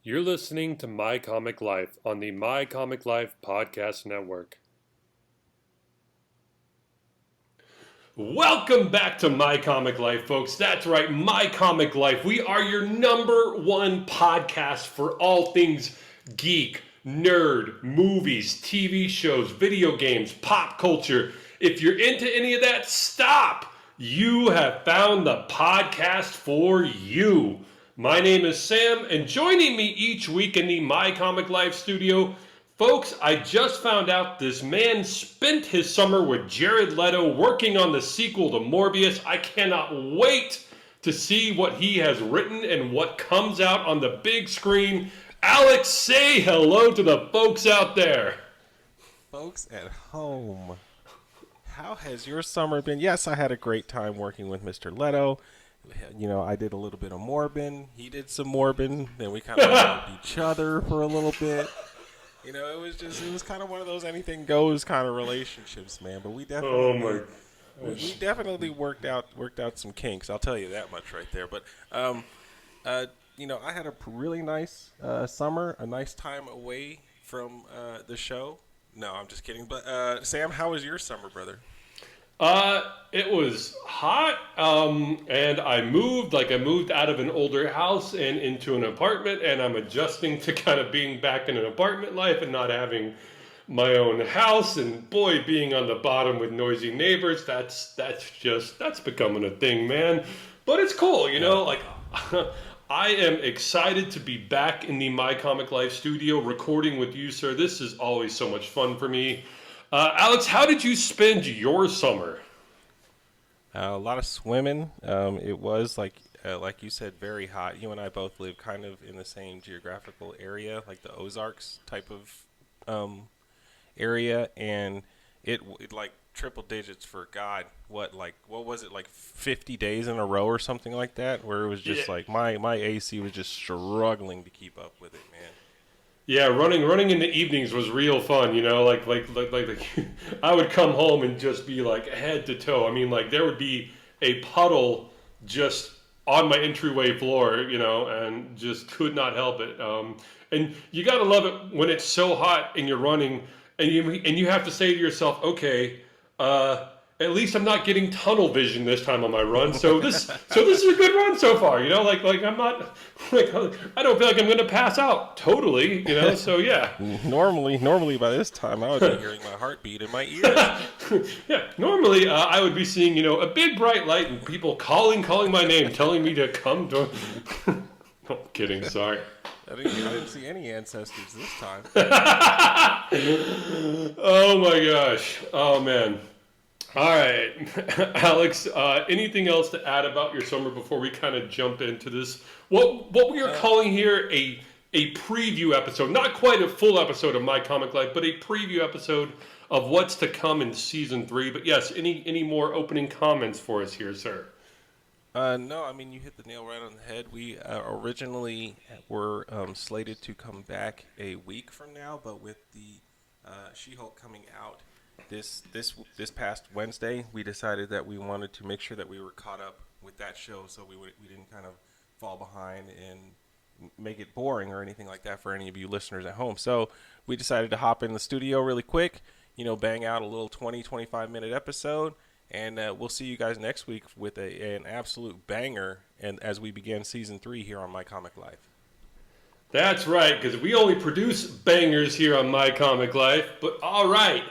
You're listening to My Comic Life on the My Comic Life Podcast Network. Welcome back to My Comic Life, folks. That's right, My Comic Life. We are your number one podcast for all things geek, nerd, movies, TV shows, video games, pop culture. If you're into any of that, stop. You have found the podcast for you. My name is Sam, and joining me each week in the My Comic Life studio, folks, I just found out this man spent his summer with Jared Leto working on the sequel to Morbius. I cannot wait to see what he has written and what comes out on the big screen. Alex, say hello to the folks out there. Folks at home, how has your summer been? Yes, I had a great time working with Mr. Leto. You know, I did a little bit of Morbin. He did some Morbin. Then we kind of loved each other for a little bit. You know, it was kind of one of those anything goes kind of relationships, man. But we definitely worked out some kinks. I'll tell you that much right there. But you know, I had a really nice summer, a nice time away from the show. No, I'm just kidding. But Sam, how was your summer, brother? It was hot, and I moved out of an older house and into an apartment, and I'm adjusting to kind of being back in an apartment life and not having my own house, and boy, being on the bottom with noisy neighbors, that's becoming a thing, man. But it's cool, you know, like, I am excited to be back in the My Comic Life studio recording with you, sir. This is always so much fun for me. Alex, how did you spend your summer? A lot of swimming. It was like you said, very hot. You and I both live kind of in the same geographical area, like the Ozarks type of area, and it like triple digits for God. What was it, like 50 days in a row or something like that, where it was just like my AC was just struggling to keep up with it, man. Yeah, running in the evenings was real fun, you know, like I would come home and just be like head to toe. I mean, like there would be a puddle just on my entryway floor, you know, and just could not help it. And you got to love it when it's so hot and you're running and you have to say to yourself, okay, at least I'm not getting tunnel vision this time on my run. So this is a good run so far, you know. Like I'm not, like I don't feel like I'm going to pass out totally, you know. So yeah. Normally by this time I would be hearing my heartbeat in my ears. Yeah. Normally I would be seeing, you know, a big bright light and people calling my name, telling me to come to. No, kidding. Sorry. I didn't see any ancestors this time. Oh my gosh. Oh man. All right, Alex, anything else to add about your summer before we kind of jump into this? What we are calling here a preview episode, not quite a full episode of My Comic Life, but a preview episode of what's to come in season 3. But yes, any more opening comments for us here, sir? No, I mean, you hit the nail right on the head. We originally were slated to come back a week from now, but with the She-Hulk coming out this past Wednesday, we decided that we wanted to make sure that we were caught up with that show, so we didn't kind of fall behind and make it boring or anything like that for any of you listeners at home. So we decided to hop in the studio really quick, you know, bang out a little 20-25 minute episode, and we'll see you guys next week with an absolute banger, and as we begin season 3 here on My Comic Life. That's right, because we only produce bangers here on My Comic Life. But all right.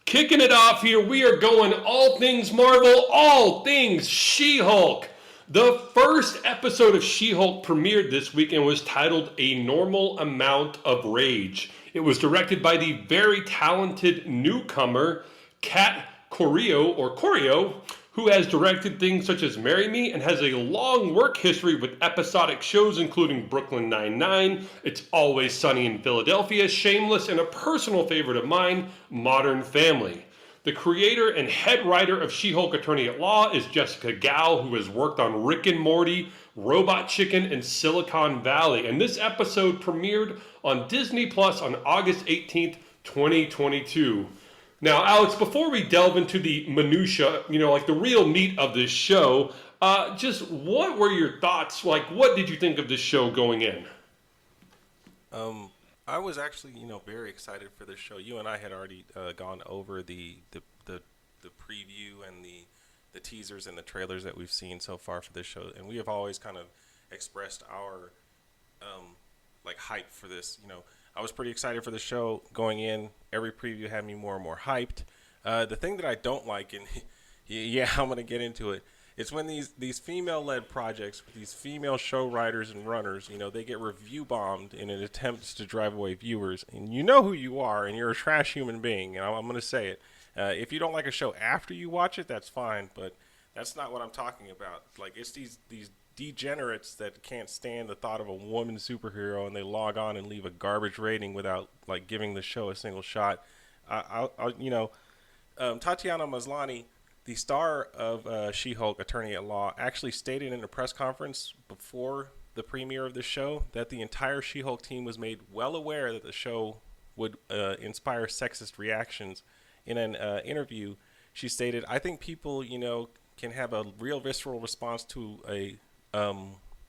Kicking it off here, we are going all things Marvel, all things She-Hulk. The first episode of She-Hulk premiered this week and was titled A Normal Amount of Rage. It was directed by the very talented newcomer, Kat Corio, who has directed things such as Marry Me and has a long work history with episodic shows including Brooklyn Nine-Nine, It's Always Sunny in Philadelphia, Shameless, and a personal favorite of mine, Modern Family. The creator and head writer of She-Hulk Attorney at Law is Jessica Gow, who has worked on Rick and Morty, Robot Chicken, and Silicon Valley. And this episode premiered on Disney Plus on August 18th, 2022. Now, Alex, before we delve into the minutia, you know, like the real meat of this show, just what were your thoughts? Like, what did you think of this show going in? I was actually, very excited for this show. You and I had already gone over the preview and the teasers and the trailers that we've seen so far for this show, and we have always kind of expressed our like hype for this. I was pretty excited for the show going in. Every preview had me more and more hyped. The thing that I don't like, and yeah, I'm gonna get into it. It's when these female-led projects with these female show writers and runners, they get review bombed in an attempt to drive away viewers. And you know who you are, and you're a trash human being. And I'm going to say it. If you don't like a show after you watch it, that's fine. But that's not what I'm talking about. Like, it's these degenerates that can't stand the thought of a woman superhero, and they log on and leave a garbage rating without like giving the show a single shot. Tatiana Maslany, the star of She-Hulk, Attorney at Law, actually stated in a press conference before the premiere of the show that the entire She-Hulk team was made well aware that the show would inspire sexist reactions. In an interview, she stated, "I think people, can have a real visceral response to a."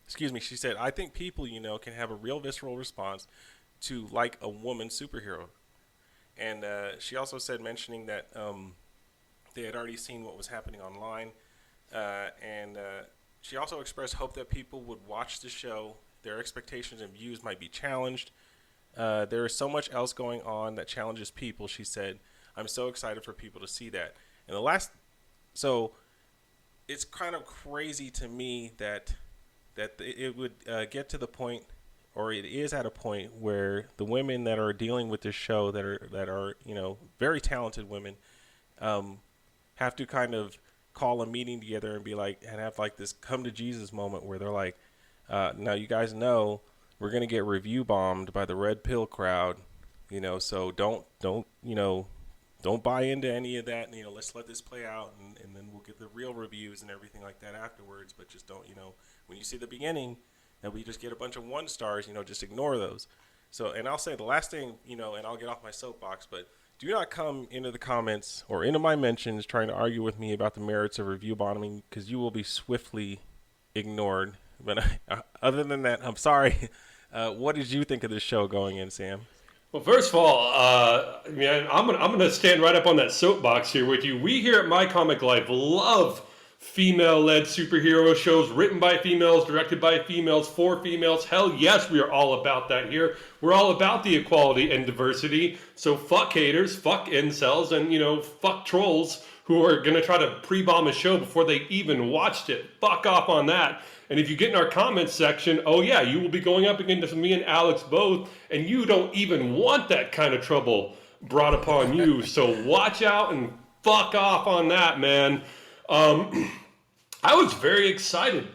She said, "I think people, can have a real visceral response to like a woman superhero." And she also said, mentioning that they had already seen what was happening online, and she also expressed hope that people would watch the show. Their expectations and views might be challenged. There is so much else going on that challenges people, she said. I'm so excited for people to see that. And so it's kind of crazy to me that it would get to the point, or it is at a point where the women that are dealing with this show that are very talented women have to kind of call a meeting together and be like, and have like this come to Jesus moment where they're like, now you guys know we're gonna get review bombed by the red pill crowd, so don't buy into any of that. Let's let this play out, and then we'll get the real reviews and everything like that afterwards. But just don't, when you see the beginning, and we just get a bunch of 1 stars, just ignore those. So, and I'll say the last thing, and I'll get off my soapbox, but do not come into the comments or into my mentions trying to argue with me about the merits of review bombing, because you will be swiftly ignored. But other than that, I'm sorry. What did you think of this show going in, Sam? Well, first of all, man, I'm gonna stand right up on that soapbox here with you. We here at My Comic Life love female-led superhero shows written by females, directed by females, for females. Hell yes, we are all about that here. We're all about the equality and diversity. So fuck haters, fuck incels, and fuck trolls who are gonna try to pre-bomb a show before they even watched it. Fuck off on that. And if you get in our comments section, oh yeah, you will be going up against me and Alex both, and you don't even want that kind of trouble brought upon you. So watch out and fuck off on that, man. I was very excited,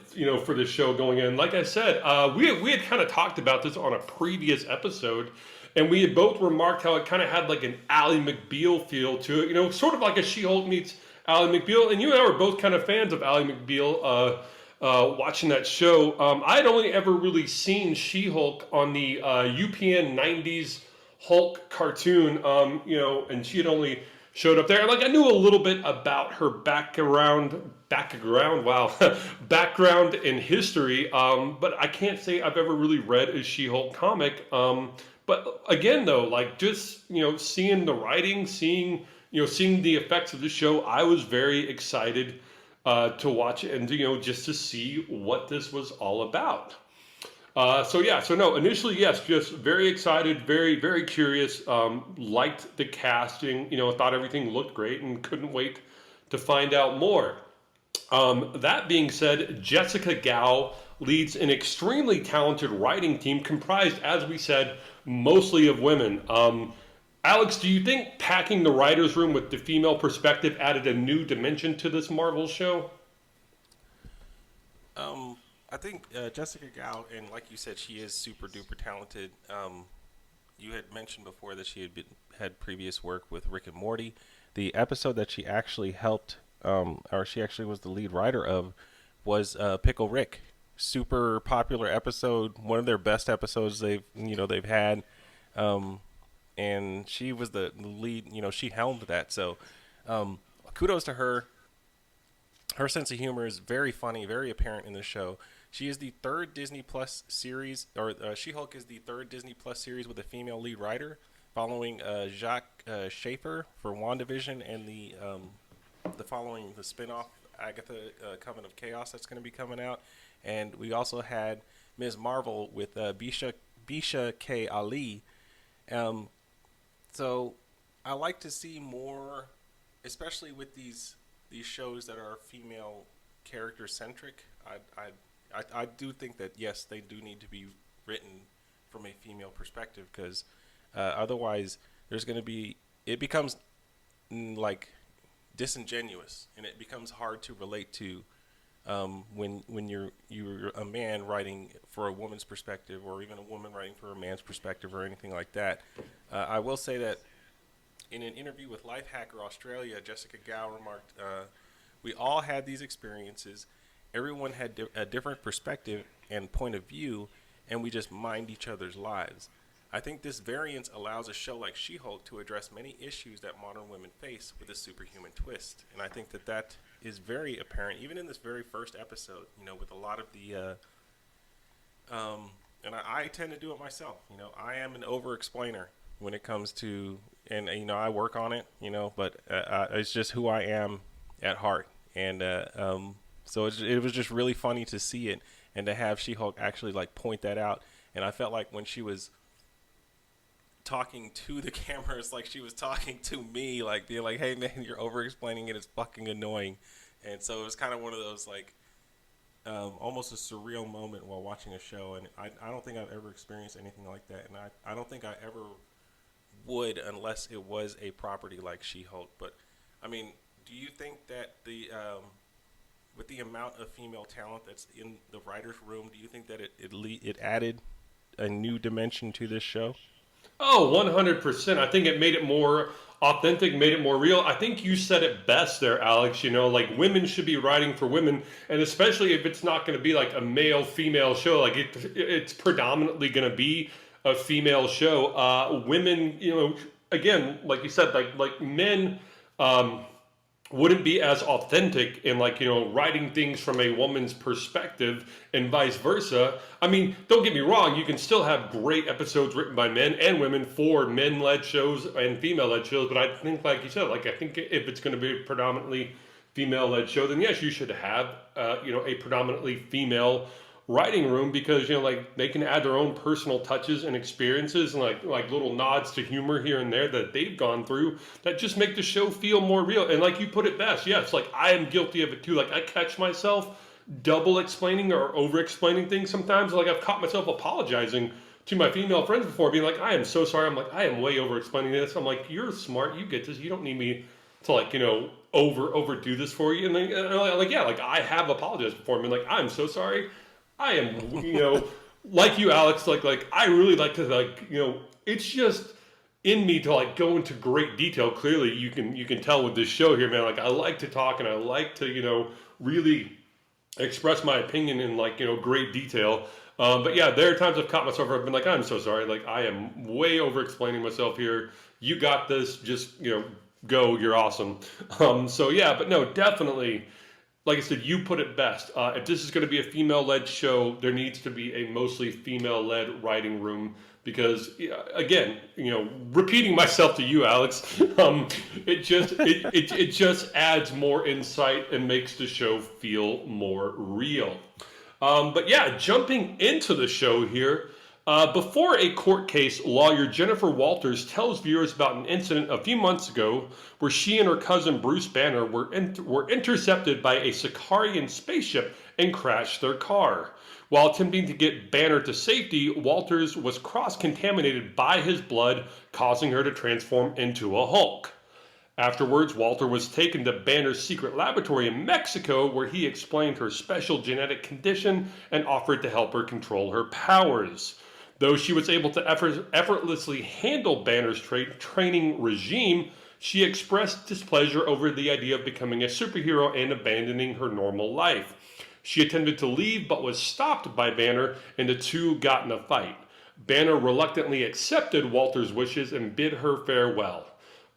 for this show going in. Like I said, we had kind of talked about this on a previous episode, and we had both remarked how it kind of had like an Ally McBeal feel to it, sort of like a She-Hulk meets Ally McBeal. And you and I were both kind of fans of Ally McBeal. Watching that show, I had only ever really seen She-Hulk on the UPN 90s Hulk cartoon, and she had only showed up there. Like, I knew a little bit about her background, wow, background in history, but I can't say I've ever really read a She-Hulk comic. But again, though, like just, seeing the writing, seeing the effects of the show, I was very excited to watch it and just to see what this was all about. So no, initially yes, just very excited, very very curious. Liked the casting, thought everything looked great and couldn't wait to find out more. That being said, Jessica Gow leads an extremely talented writing team comprised, as we said, mostly of women. Alex, do you think packing the writer's room with the female perspective added a new dimension to this Marvel show? I think Jessica Gow, and like you said, she is super duper talented. You had mentioned before that she had previous work with Rick and Morty. The episode that she actually helped, or she actually was the lead writer of, was Pickle Rick. Super popular episode, one of their best episodes they've had. And she was the lead, she helmed that. So kudos to her. Her sense of humor is very funny, very apparent in the show. She is the third Disney Plus series, or She-Hulk is the third Disney Plus series with a female lead writer, following Jacques Schaefer for WandaVision, and the following the spinoff Agatha Coven of Chaos that's going to be coming out, and we also had Ms. Marvel with Bisha K. Ali. Um, so I like to see more, especially with these shows that are female character centric. I do think that yes, they do need to be written from a female perspective, because otherwise there's going to be, it becomes like disingenuous, and it becomes hard to relate to when you're a man writing for a woman's perspective, or even a woman writing for a man's perspective, or anything like that. I will say that in an interview with Lifehacker Australia, Jessica Gow remarked, "We all had these experiences. Everyone had a different perspective and point of view, and we just mined each other's lives. I think this variance allows a show like She-Hulk to address many issues that modern women face with a superhuman twist." And I think that that is very apparent, even in this very first episode, with a lot of the, and I tend to do it myself. I am an over-explainer when it comes to, and, I work on it, but it's just who I am at heart. And so it was just really funny to see it, and to have She-Hulk actually, point that out. And I felt like when she was talking to the camera, it's like she was talking to me, being like, "Hey man, you're over explaining it, it's fucking annoying." And so it was kind of one of those almost a surreal moment while watching a show. And I don't think I've ever experienced anything like that, and I don't think I ever would, unless it was a property like She-Hulk. But I mean, do you think that with the amount of female talent that's in the writer's room, do you think that it added a new dimension to this show? Oh, 100%. I think it made it more authentic, made it more real. I think you said it best there, Alex. Women should be writing for women, and especially if it's not going to be like a male female show, it's predominantly going to be a female show. Women, again, like you said, like men, wouldn't be as authentic in writing things from a woman's perspective, and vice versa. I mean, don't get me wrong, you can still have great episodes written by men and women for men-led shows and female-led shows, but I think, like you said, I think if it's going to be a predominantly female-led show, then yes, you should have a predominantly female writing room, because they can add their own personal touches and experiences, and like little nods to humor here and there that they've gone through, that just make the show feel more real. And like you put it best, yes, I am guilty of it too. I catch myself double explaining or over explaining things sometimes. I've caught myself apologizing to my female friends before, being like, "I am so sorry." I'm like, "I am way over explaining this." I'm like, "You're smart, you get this, you don't need me to overdo this for you." And then I have apologized before. "I'm so sorry. I am, like you, Alex, I really like to, it's just in me to go into great detail. Clearly, you can tell with this show here, man. I like to talk, and I like to, really express my opinion in great detail. But yeah, there are times I've caught myself where I've been like, "I'm so sorry. I am way over explaining myself here. You got this. Just, go. You're awesome." So yeah, but no, definitely. Like I said, you put it best. If this is going to be a female-led show, there needs to be a mostly female-led writing room, because, again, repeating myself to you, Alex, it just adds more insight and makes the show feel more real. But yeah, jumping into the show here. Before a court case, lawyer Jennifer Walters tells viewers about an incident a few months ago where she and her cousin Bruce Banner were intercepted by a Sicarian spaceship and crashed their car. While attempting to get Banner to safety, Walters was cross-contaminated by his blood, causing her to transform into a Hulk. Afterwards, Walter was taken to Banner's secret laboratory in Mexico, where he explained her special genetic condition and offered to help her control her powers. Though she was able to effortlessly handle Banner's training regime, she expressed displeasure over the idea of becoming a superhero and abandoning her normal life. She attempted to leave, but was stopped by Banner, and the two got in a fight. Banner reluctantly accepted Walter's wishes and bid her farewell.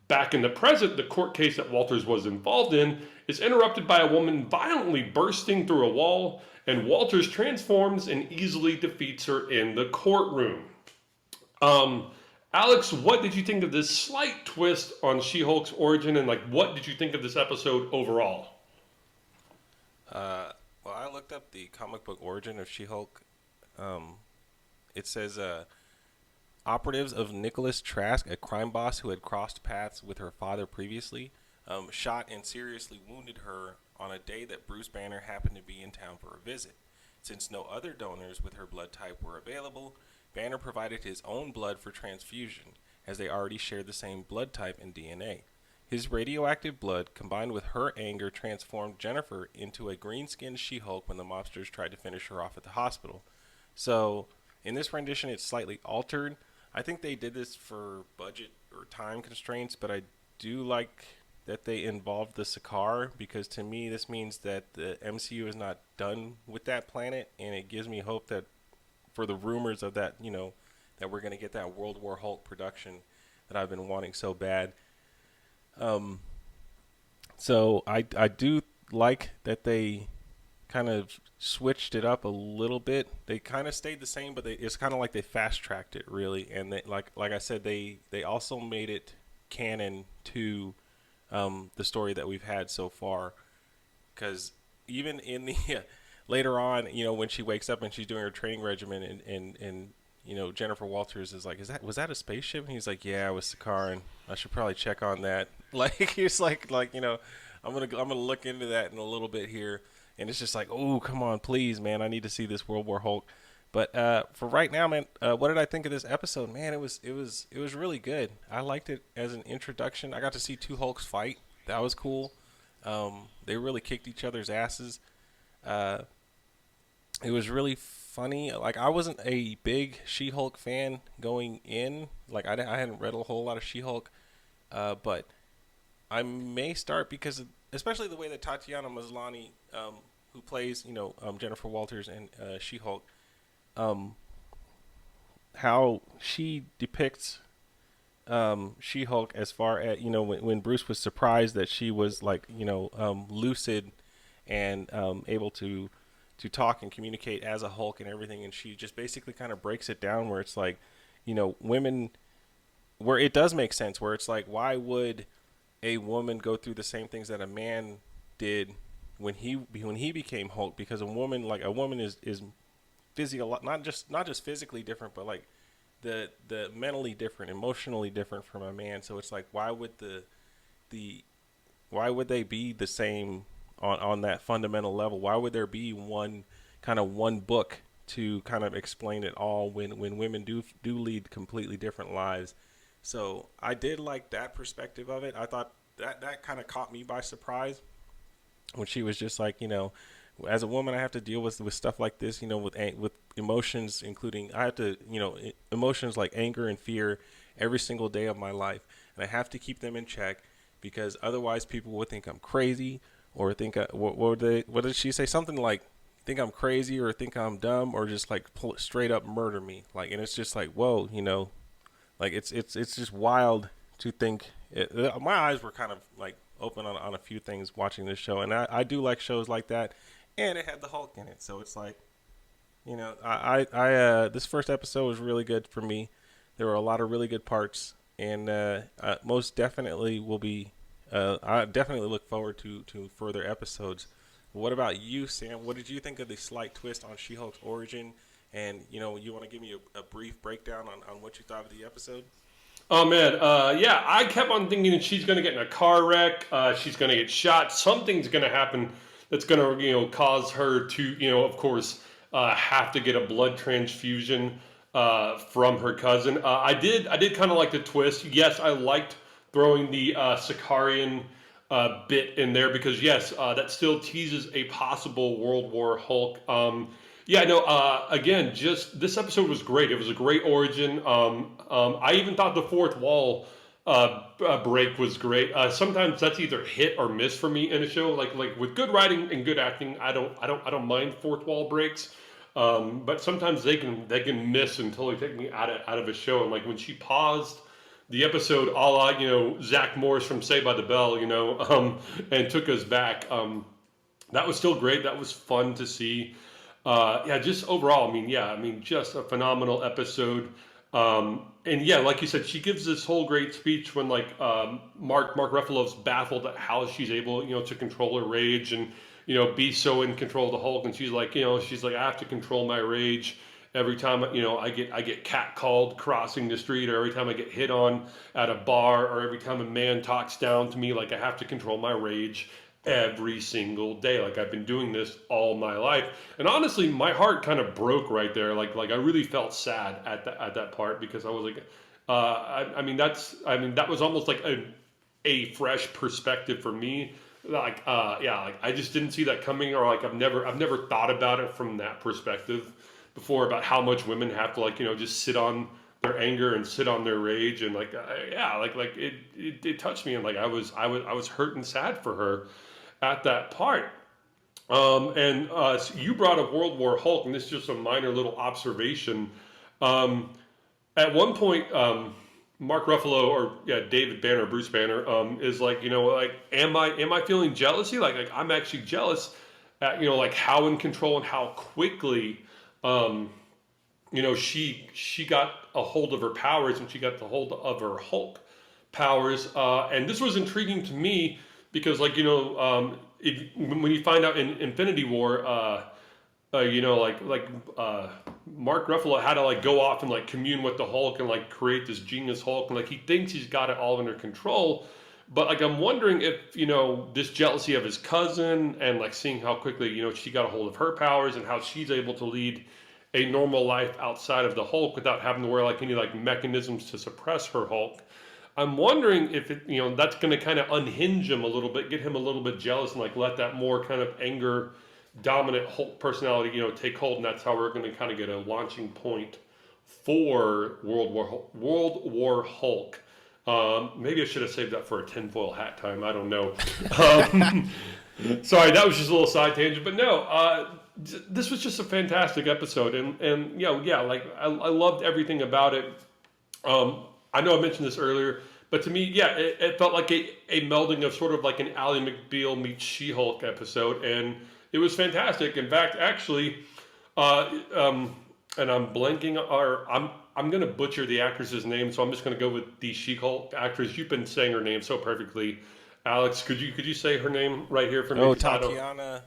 Back in the present, the court case that Walters was involved in is interrupted by a woman violently bursting through a wall, and Walters transforms and easily defeats her in the courtroom. Um, Alex, what did you think of this slight twist on She-Hulk's origin, and like, what did you think of this episode overall? Well, I looked up the comic book origin of She-Hulk. Um, it says operatives of Nicholas Trask, a crime boss who had crossed paths with her father previously, shot and seriously wounded her on a day that Bruce Banner happened to be in town for a visit. Since no other donors with her blood type were available, Banner provided his own blood for transfusion, as they already shared the same blood type and DNA. His radioactive blood, combined with her anger, transformed Jennifer into a green-skinned She-Hulk when the mobsters tried to finish her off at the hospital. So, in this rendition, it's slightly altered. I think they did this for budget or time constraints, but I do like that they involved the Sakaar, because to me this means that the MCU is not done with that planet, and it gives me hope that for the rumors of that, that we're going to get that World War Hulk production that I've been wanting so bad. Um, so I do like that they kind of switched it up a little bit. They kind of stayed the same, but it's kind of like they fast tracked it really, and they, like I said, they also made it canon to the story that we've had so far. Because even in the later on, when she wakes up and she's doing her training regimen, and Jennifer Walters is like, was that a spaceship? And he's like, yeah, it was Sakaar, I should probably check on that. Like he's like I'm gonna look into that in a little bit here. And it's just like, oh, come on, please, man, I need to see this World War Hulk. But for right now, man, what did I think of this episode? Man, it was really good. I liked it as an introduction. I got to see two Hulks fight. That was cool. They really kicked each other's asses. It was really funny. Like, I wasn't a big She-Hulk fan going in. Like, I hadn't read a whole lot of She-Hulk. But I may start because especially the way that Tatiana Maslany, who plays, Jennifer Walters and She-Hulk, how she depicts She-Hulk as far as, when Bruce was surprised that she was like, lucid and able to talk and communicate as a Hulk and everything, and she just basically kind of breaks it down where it's like, women, where it does make sense, where it's like, why would a woman go through the same things that a man did when he became Hulk? Because a woman is not just physically different, but like the mentally different, emotionally different from a man. So it's like, why would they be the same on that fundamental level? Why would there be one book to kind of explain it all when women do lead completely different lives? So I did like that perspective of it. I thought that kind of caught me by surprise when she was just like, as a woman, I have to deal with stuff like this, with emotions, including I have to, emotions like anger and fear every single day of my life, and I have to keep them in check, because otherwise people would think I'm crazy, or think what did she say? Something like, think I'm crazy, or think I'm dumb, or just like straight up murder me. Like, and it's just like, whoa, like it's just wild to think. My eyes were kind of like open on a few things watching this show, and I do like shows like that, and it had the Hulk in it, so it's like, I this first episode was really good for me. There were a lot of really good parts, and most definitely will be. I definitely look forward to further episodes. What about you, Sam? What did you think of the slight twist on She-Hulk's origin? And, you want to give me a brief breakdown on what you thought of the episode? Oh man, yeah, I kept on thinking that she's going to get in a car wreck. She's going to get shot. Something's going to happen that's going to, cause her to, of course, have to get a blood transfusion from her cousin. I did kind of like the twist. Yes, I liked throwing the Sicarian bit in there, because yes, that still teases a possible World War Hulk. Yeah, no. Again, just this episode was great. It was a great origin. I even thought the fourth wall break was great. Sometimes that's either hit or miss for me in a show. Like with good writing and good acting, I don't mind fourth wall breaks. But sometimes they can miss and totally take me out of a show. And like when she paused the episode a la, Zach Morris from Saved by the Bell, and took us back. That was still great. That was fun to see. Yeah, just overall, just a phenomenal episode. And yeah, like you said, she gives this whole great speech when like Mark Ruffalo's baffled at how she's able, to control her rage and be so in control of the Hulk. And she's like, I have to control my rage every time I get catcalled crossing the street, or every time I get hit on at a bar, or every time a man talks down to me. Like I have to control my rage every single day. Like I've been doing this all my life. And honestly, my heart kind of broke right there. Like I really felt sad at that part, because I was like, that was almost like a fresh perspective for me. Like I just didn't see that coming, or like I've never thought about it from that perspective before, about how much women have to just sit on their anger and sit on their rage. And it touched me, and like I was hurt and sad for her at that part. So you brought up World War Hulk, and this is just a minor little observation. Um, at one point, Mark Ruffalo, or yeah, David Banner, Bruce Banner, is like, like, am I feeling jealousy? Like I'm actually jealous at like how in control and how quickly, um, she got a hold of her powers, and she got the hold of her Hulk powers. And this was intriguing to me because, like, when you find out in Infinity War, Mark Ruffalo had to like go off and like commune with the Hulk and like create this genius Hulk, and like he thinks he's got it all under control. But like I'm wondering if this jealousy of his cousin, and like seeing how quickly she got a hold of her powers, and how she's able to lead a normal life outside of the Hulk without having to wear like any like mechanisms to suppress her Hulk. I'm wondering if that's going to kind of unhinge him a little bit, get him a little bit jealous, and like let that more kind of anger dominant Hulk personality take hold, and that's how we're going to kind of get a launching point for World War Hulk. Maybe I should have saved that for a tinfoil hat time. I don't know. Um, Sorry, that was just a little side tangent, but no, this was just a fantastic episode, and like I loved everything about it. I know I mentioned this earlier, but to me, yeah, it felt like a melding of sort of like an Ally McBeal meets She-Hulk episode, and it was fantastic. In fact, actually, uh, um, and I'm blanking, or I'm gonna butcher the actress's name, so I'm just gonna go with the She-Hulk actress. You've been saying her name so perfectly, Alex. Could you say her name right here for me? Oh, 'Cause I don't. Tatiana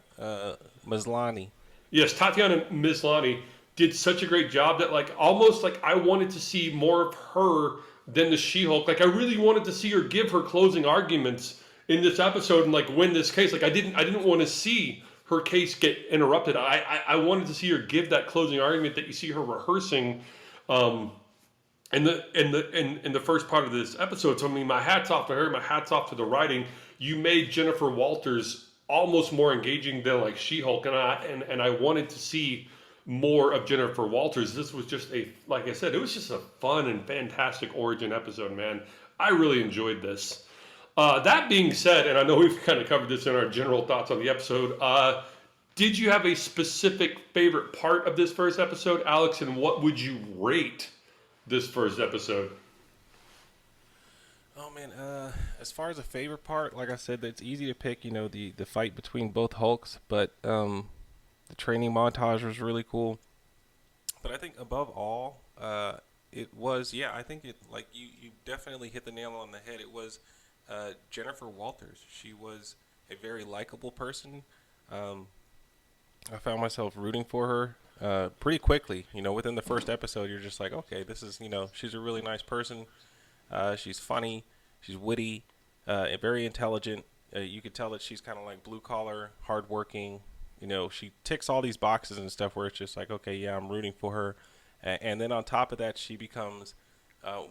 Maslany. Yes, Tatiana Mislani did such a great job that like almost like I wanted to see more of her than the She-Hulk. Like I really wanted to see her give her closing arguments in this episode and like win this case. Like I didn't want to see her case get interrupted. I wanted to see her give that closing argument that you see her rehearsing um, in the first part of this episode. So I mean, my hats off to her. My hats off to the writing. You made Jennifer Walters almost more engaging than like She-Hulk, and I wanted to see more of Jennifer Walters. This was just like I said, it was just a fun and fantastic origin episode, man. I really enjoyed this. That being said, and I know we've kind of covered this in our general thoughts on the episode, did you have a specific favorite part of this first episode, Alex, and what would you rate this first episode? Oh man, as far as a favorite part, like I said, it's easy to pick. The fight between both Hulks, but the training montage was really cool. But I think above all, it was, yeah. I think it, like you definitely hit the nail on the head. It was Jennifer Walters. She was a very likable person. Um, I found myself rooting for her pretty quickly. Within the first episode, you're just like, okay, this is, she's a really nice person. She's funny. She's witty. And very intelligent. You could tell that she's kind of like blue collar, hardworking. She ticks all these boxes and stuff where it's just like, okay, yeah, I'm rooting for her. And then on top of that, she becomes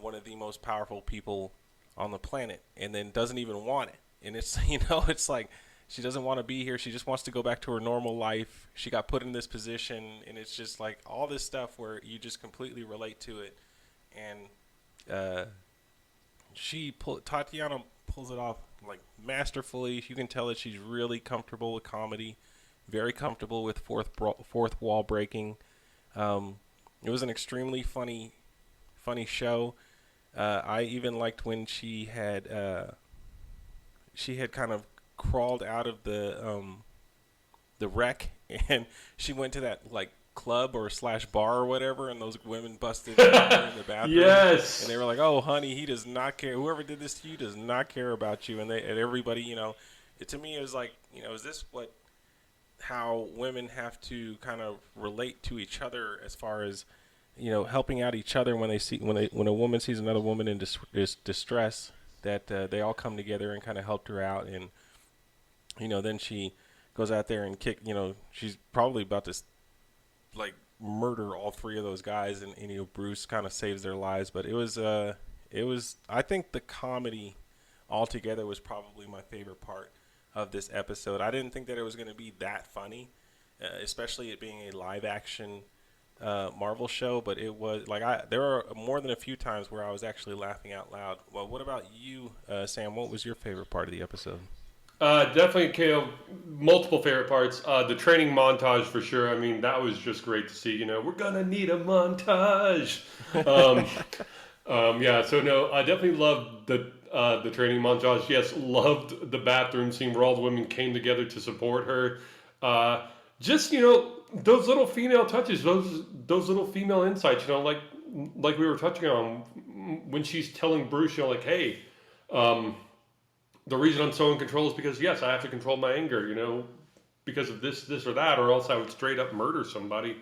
one of the most powerful people on the planet, and then doesn't even want it. And it's, it's like she doesn't want to be here. She just wants to go back to her normal life. She got put in this position, and it's just like all this stuff where you just completely relate to it. And Tatiana pulls it off like masterfully. You can tell that she's really comfortable with comedy, very comfortable with fourth wall breaking. It was an extremely funny show. I even liked when she had kind of crawled out of the wreck, and she went to that like club or slash bar or whatever, and those women busted in her in the bathroom, and they Yes. were like, "Oh, honey, he does not care. Whoever did this to you does not care about you." And everybody, to me, it was like, is this what how women have to kind of relate to each other as far as helping out each other when they see when a woman sees another woman in distress, that they all come together and kind of helped her out. And then she goes out there and she's probably about to like murder all three of those guys, and Bruce kind of saves their lives. But it was I think the comedy altogether was probably my favorite part of this episode. I didn't think that it was going to be that funny, especially it being a live action Marvel show. But it was like there were more than a few times where I was actually laughing out loud. Well, what about you, Sam? What was your favorite part of the episode? Definitely, Kale. Multiple favorite parts. The training montage for sure. I mean, that was just great to see. We're gonna need a montage. Um, yeah. So no, I definitely loved the training montage. Yes, loved the bathroom scene where all the women came together to support her. Uh, just those little female touches, those little female insights. Like we were touching on when she's telling Bruce, like, hey. The reason I'm so in control is because yes, I have to control my anger, because of this or that, or else I would straight up murder somebody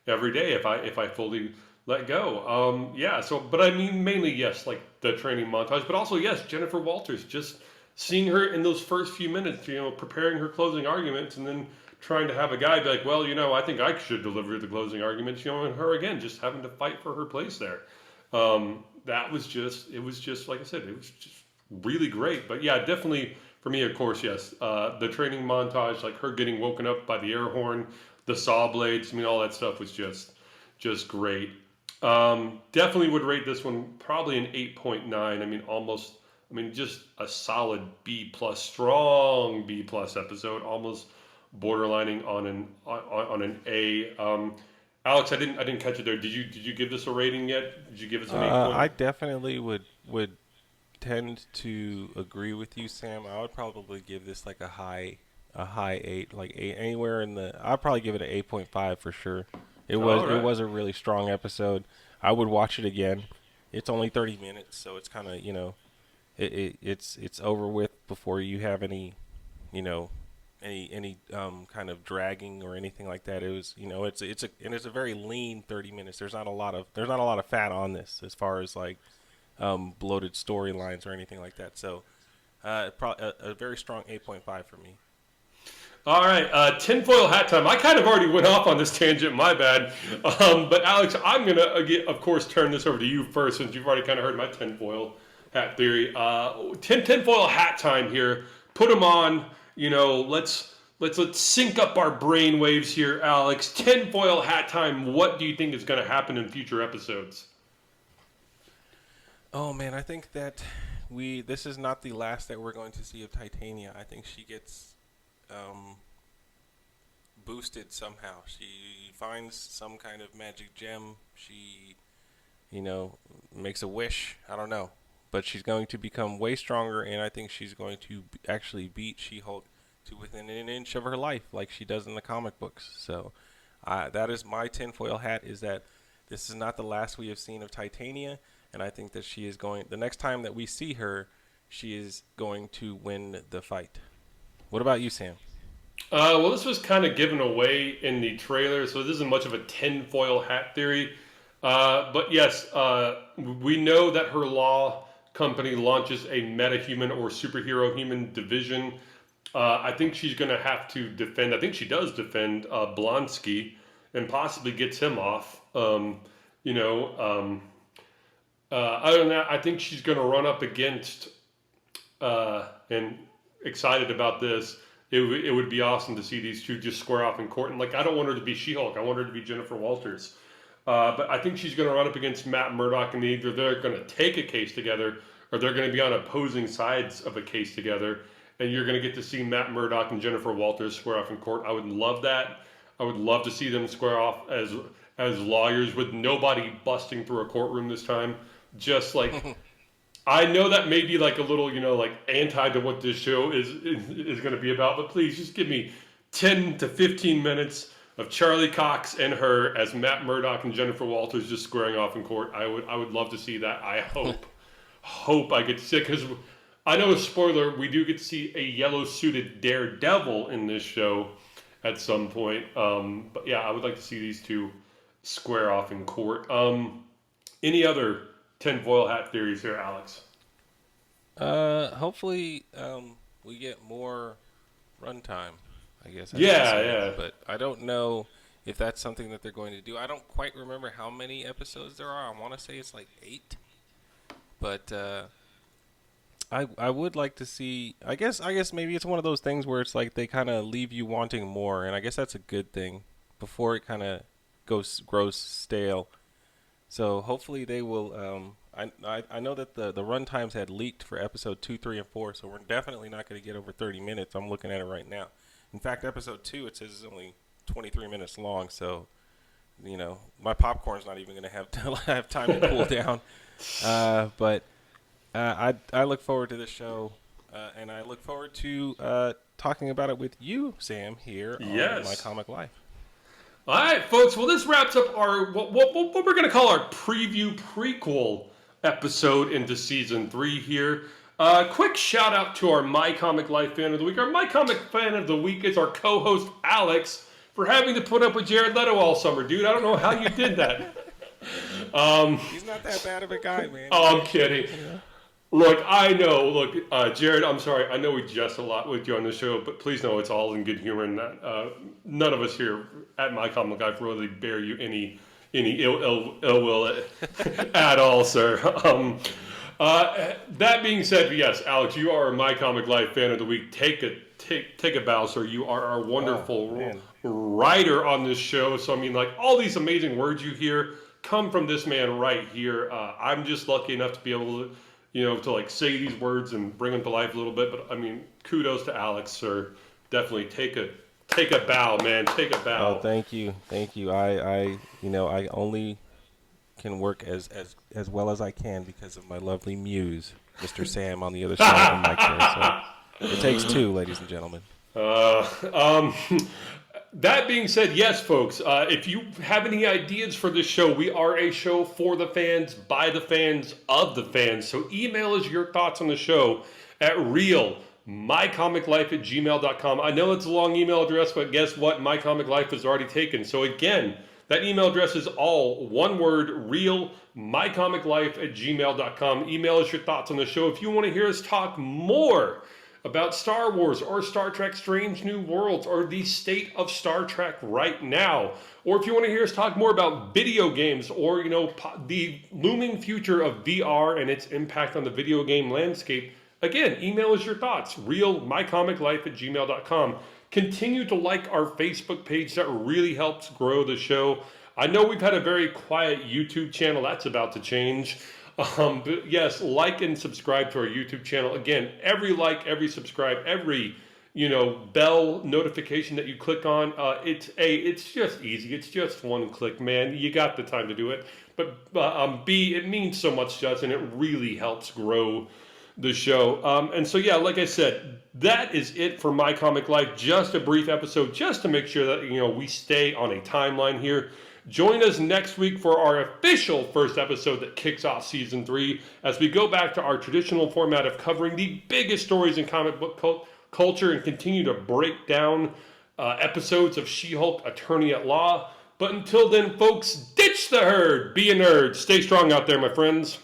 every day if I fully let go. Yeah. So, but I mean, mainly yes, like the training montage, but also yes, Jennifer Walters, just seeing her in those first few minutes, preparing her closing arguments, and then trying to have a guy be like, well, I think I should deliver the closing arguments, and her again just having to fight for her place there. It was just like I said, it was just really great. But yeah, definitely for me, of course, yes. The training montage, like her getting woken up by the air horn, the saw blades. I mean, all that stuff was just great. Definitely would rate this one probably an 8.9. I mean, almost. I mean, just a solid B plus, strong B plus episode, almost borderlining on an A. Alex, I didn't catch it there. Did you give this a rating yet? Did you give us an 8 point? I definitely would tend to agree with you, Sam. I would probably give this like a high eight, like eight, anywhere in the. I'd probably give it an 8.5 for sure. It was All it right. was a really strong episode. I would watch it again. It's only 30 minutes, so it's kind of it's over with before you have any you know any kind of dragging or anything like that. It was it's a very lean 30 minutes. There's not a lot of fat on this as far as like bloated storylines or anything like that. So a very strong 8.5 for me. All right, tinfoil hat time. I kind of already went off on this tangent, my bad. But Alex, I'm gonna of course, turn this over to you first, since you've already kind of heard my tinfoil hat theory. Tinfoil hat time here. Put them on. Let's sync up our brain waves here, Alex. Tinfoil hat time. What do you think is going to happen in future episodes? Oh man, I think that we this is not the last that we're going to see of Titania. I think she gets um, boosted somehow. She finds some kind of magic gem. She makes a wish. I don't know, but she's going to become way stronger, and I think she's going to actually beat She-Hulk to within an inch of her life, like she does in the comic books. So, that is my tinfoil hat. Is that this is not the last we have seen of Titania, and I think that she is going. The next time that we see her, she is going to win the fight. What about you, Sam? Well, this was kind of given away in the trailer, so this isn't much of a tinfoil hat theory. But yes, we know that her law company launches a metahuman or superhero human division. I think she's going to have to defend. I think she does defend Blonsky and possibly gets him off. You know, Other than that, I think she's going to run up against and excited about this. It would be awesome to see these two just square off in court. And like, I don't want her to be She-Hulk. I want her to be Jennifer Walters. But I think she's going to run up against Matt Murdock, and either they're going to take a case together, or they're going to be on opposing sides of a case together. And you're going to get to see Matt Murdock and Jennifer Walters square off in court. I would love that. I would love to see them square off as lawyers with nobody busting through a courtroom this time. just like I know that may be like a little, like anti to what this show is going to be about, but please just give me 10 to 15 minutes of Charlie Cox and her as Matt Murdock and Jennifer Walters just squaring off in court. I would love to see that. I hope I get to see it, because I know a spoiler, we do get to see a yellow suited Daredevil in this show at some point. But yeah, I would like to see these two square off in court. Any other tinfoil hat theories here, Alex? Hopefully, we get more runtime, I guess. Yeah. But I don't know if that's something that they're going to do. I don't quite remember how many episodes there are. I want to say it's like 8. But I would like to see. I guess maybe it's one of those things where it's like they kind of leave you wanting more, and I guess that's a good thing before it kind of grows stale. So hopefully they will. I know that the run times had leaked for episode 2, 3, and 4, so we're definitely not going to get over 30 minutes. I'm looking at it right now. In fact, episode 2, it says is only 23 minutes long, so my popcorn's not even going to have time to cool down. But I look forward to this show, and I look forward to talking about it with you, Sam, here on My Comic Life. All right, folks. Well, this wraps up our what we're going to call our preview prequel episode into season 3 here. Quick shout out to our My Comic Life fan of the week. Our My Comic fan of the week is our co-host Alex, for having to put up with Jared Leto all summer, dude. I don't know how you did that. He's not that bad of a guy, man. Oh, I'm kidding. Yeah. Look, I know. Look, Jared, I'm sorry. I know we jest a lot with you on the show, but please know it's all in good humor, and that none of us here at My Comic Life really bear you any ill will at all, sir. That being said, yes, Alex, you are My Comic Life fan of the week. Take a bow, sir. You are our wonderful writer on this show. So I mean, like, all these amazing words you hear come from this man right here. I'm just lucky enough to be able to, to like say these words and bring them to life a little bit. But I mean, kudos to Alex, sir. Definitely take a bow, man. Take a bow. Oh, thank you. I only can work as well as I can because of my lovely muse, Mr. Sam, on the other side of the mic there. So it takes two, ladies and gentlemen. That being said, yes, folks, if you have any ideas for this show, we are a show for the fans, by the fans, of the fans. So email us your thoughts on the show at mycomiclife@gmail.com. I know it's a long email address, but guess what? My Comic Life is already taken. So again, that email address is all one word, real, mycomiclife@gmail.com. Email us your thoughts on the show. If you want to hear us talk more about Star Wars or Star Trek Strange New Worlds or the state of Star Trek right now, or if you want to hear us talk more about video games or, the looming future of VR and its impact on the video game landscape, again, email us your thoughts, real, mycomiclife@gmail.com. Continue to like our Facebook page. That really helps grow the show. I know we've had a very quiet YouTube channel. That's about to change. But yes, like and subscribe to our YouTube channel. Again, every like, every subscribe, every bell notification that you click on, it's just easy. It's just one click, man. You got the time to do it. But B, it means so much to us, and it really helps grow the show. And so yeah, like I said, that is it for My Comic Life. Just a brief episode, just to make sure that we stay on a timeline here. Join us next week for our official first episode that kicks off season 3, as we go back to our traditional format of covering the biggest stories in comic book culture and continue to break down episodes of She-Hulk Attorney at Law. But until then, folks, ditch the herd, be a nerd, stay strong out there, my friends.